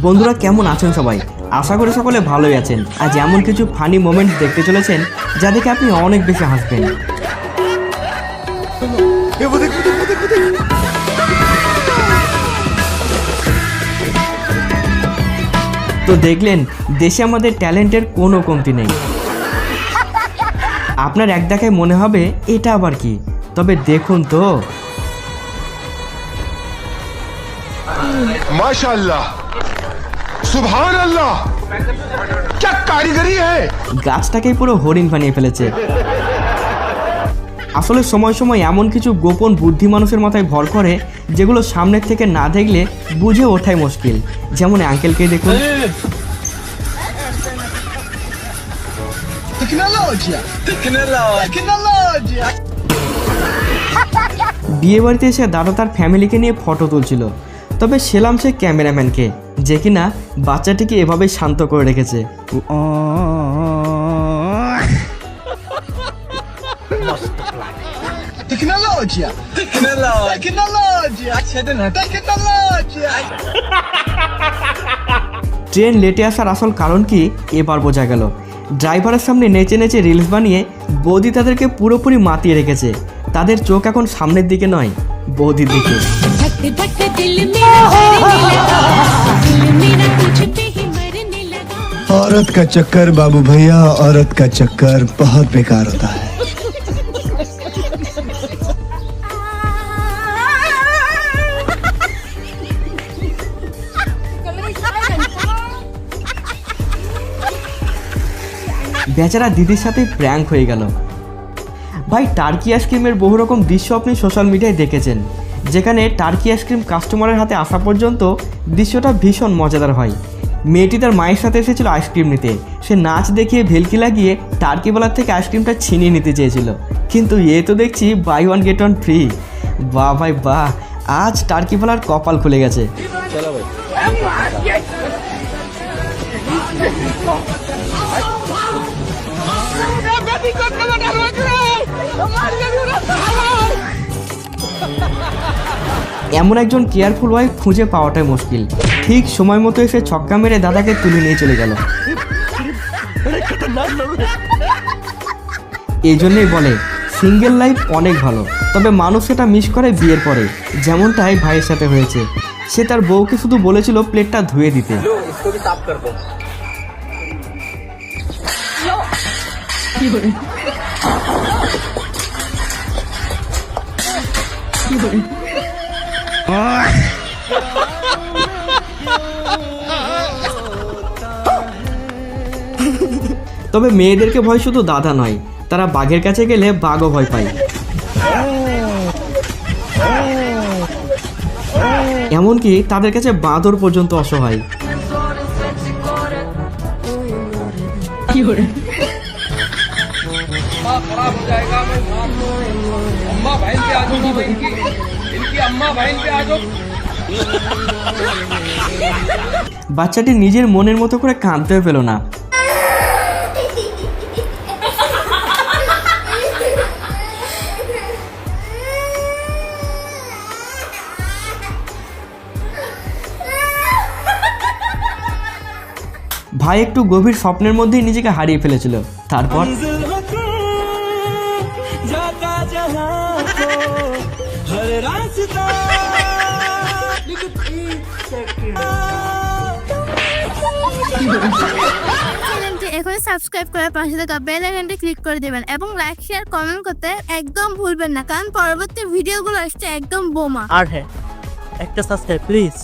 বন্ধুরা কেমন আছেন সবাই? আশা করি সকলে ভালোই আছেন। আজ এমন কিছু ফানি মোমেন্টস দেখতে চলেছেন যা দেখে আপনি অনেক বেশি হাসবেন। তো দেখলেন, দেশে আমাদের ট্যালেন্টের কোনো কমতি নেই। আপনার এক দেখায় মনে হবে এটা আবার কি, তবে দেখুন তো। माशाअल्लाह, सुभान अल्लाह, क्या कारीगरी है। গাছটাকেই পুরো হরিণ বানিয়ে ফেলেছে। আসলে সময় সময় এমন কিছু গোপন বুদ্ধি মানুষের মাথায় ভর করে যেগুলো সামনের থেকে না দেখলে বুঝে ওঠাই মুশকিল। যেমন আঙ্কেলকে দেখুন। বিয়ে বাড়িতে এসে দাদা তার ফ্যামিলিকে নিয়ে ফটো তুলছিল, তবে সেলাম সে ক্যামেরাম্যানকে, যে কিনা বাচ্চাটিকে এভাবে শান্ত করে রেখেছে। ট্রেন লেটে আসার আসল কারণ কি এবার বোঝা গেল। ড্রাইভারের সামনে নেচে নেচে রিলস বানিয়ে বৌদি তাদেরকে পুরোপুরি মাতিয়ে রেখেছে। তাদের চোখ এখন সামনের দিকে নয়, বৌদির দিকে। औरत का चक्कर बाबू भैया, औरत का चक्कर बहुत बेकार होता है। বেচারা দিদির সাথে প্র্যাঙ্ক হয়ে গেল। ভাই, টার্কি আইসক্রিমের বহু রকম দৃশ্য আপনি সোশ্যাল মিডিয়ায় দেখেছেন, যেখানে টার্কি আইসক্রিম কাস্টমারের হাতে আসা পর্যন্ত দৃশ্যটা ভীষণ মজাদার হয়। মেয়েটি তার মায়ের সাথে এসেছিল আইসক্রিম নিতে। সে নাচ দেখিয়ে ভেলকি লাগিয়ে টার্কিওয়ালার থেকে আইসক্রিমটা ছিনিয়ে নিতে চেয়েছিল, কিন্তু এ তো দেখছি buy one get one free. বাহ ভাই বাহ, আজ টার্কিওয়ালার কপাল খুলে গেছে। এমন একজন কেয়ারফুল ওয়াইফ খুঁজে পাওয়াটাই মুশকিল। ঠিক সময় মতো এসে ছক্কা মেরে দাদাকে তুলে নিয়ে চলে গেল। এই জন্যই বলে সিঙ্গেল লাইফ অনেক ভালো, তবে মানুষ সেটা মিস করে বিয়ের পরে, যেমনটাই ভাইয়ের সাথে হয়েছে। সে তার বউকে শুধু বলেছিল প্লেটটা ধুয়ে দিতে। তবে মেয়েদেরকে ভয় শুধু দাদা নয়, তারা বাঘের কাছে গেলে বাঘও ভয় পায়। এমনকি তাদের কাছে বাঁদর পর্যন্ত অসহায়। বাচ্চাটি নিজের মনের মতো করে কাঁদতেও পেল না। ভাই একটু গভীর স্বপ্নের মধ্যেই নিজেকে হারিয়ে ফেলেছিল। তারপর এখন সাবস্ক্রাইব করে পাশে থাকা বেল আইকনটি ক্লিক করে দেবেন এবং লাইক শেয়ার কমেন্ট করতে একদম ভুলবেন না, কারণ পরবর্তী ভিডিওগুলো আসছে একদম বোমা। আর হ্যাঁ, একটা সাবস্ক্রাইব প্লিজ।